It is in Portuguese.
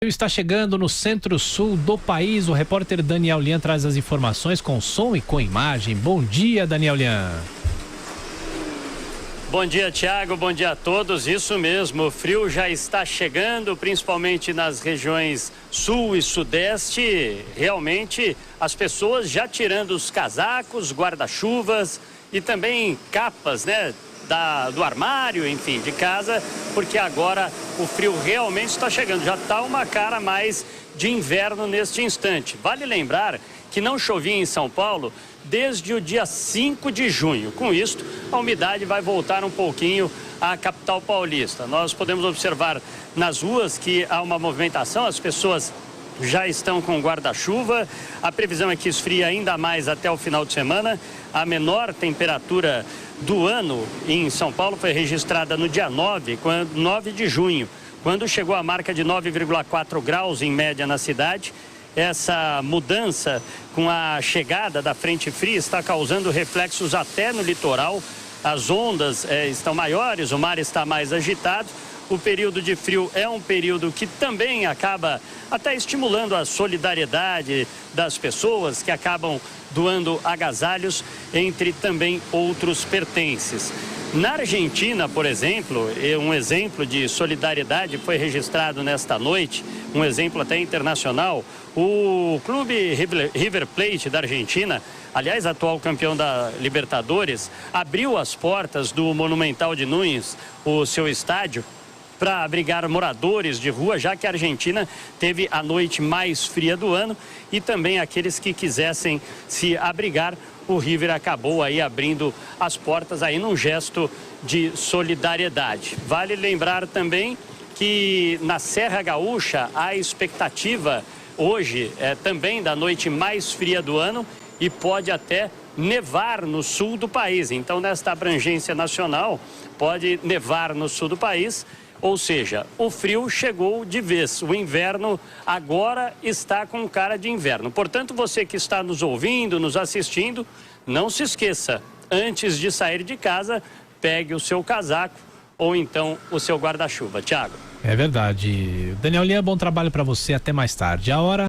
Está chegando no centro-sul do país. O repórter Daniel Lian traz as informações com som e com imagem. Bom dia, Daniel Lian. Bom dia, Thiago. Bom dia a todos. Isso mesmo, o frio já está chegando, principalmente nas regiões sul e sudeste. Realmente, as pessoas já tirando os casacos, guarda-chuvas e também capas, né? Do armário, enfim, de casa, porque agora o frio realmente está chegando. Já está uma cara mais de inverno neste instante. Vale lembrar que não chovia em São Paulo desde o dia 5 de junho. Com isto, a umidade vai voltar um pouquinho à capital paulista. Nós podemos observar nas ruas que há uma movimentação, as pessoas já estão com guarda-chuva. A previsão é que esfria ainda mais até o final de semana. A menor temperatura do ano em São Paulo foi registrada no dia 9 de junho, quando chegou a marca de 9,4 graus em média na cidade. Essa mudança com a chegada da frente fria está causando reflexos até no litoral. As ondas estão maiores, o mar está mais agitado. O período de frio é um período que também acaba até estimulando a solidariedade das pessoas que acabam doando agasalhos, entre também outros pertences. Na Argentina, por exemplo, um exemplo de solidariedade foi registrado nesta noite, um exemplo até internacional. O clube River Plate da Argentina, aliás, atual campeão da Libertadores, abriu as portas do Monumental de Núñez, o seu estádio, para abrigar moradores de rua, já que a Argentina teve a noite mais fria do ano, e também aqueles que quisessem se abrigar. O River acabou aí abrindo as portas aí num gesto de solidariedade. Vale lembrar também que na Serra Gaúcha a expectativa hoje é também da noite mais fria do ano e pode até nevar no sul do país. Então, nesta abrangência nacional, pode nevar no sul do país. Ou seja, o frio chegou de vez. O inverno agora está com cara de inverno. Portanto, você que está nos ouvindo, nos assistindo, não se esqueça, antes de sair de casa, pegue o seu casaco ou então o seu guarda-chuva. Thiago. É verdade. Daniel Lian, bom trabalho para você. Até mais tarde. A hora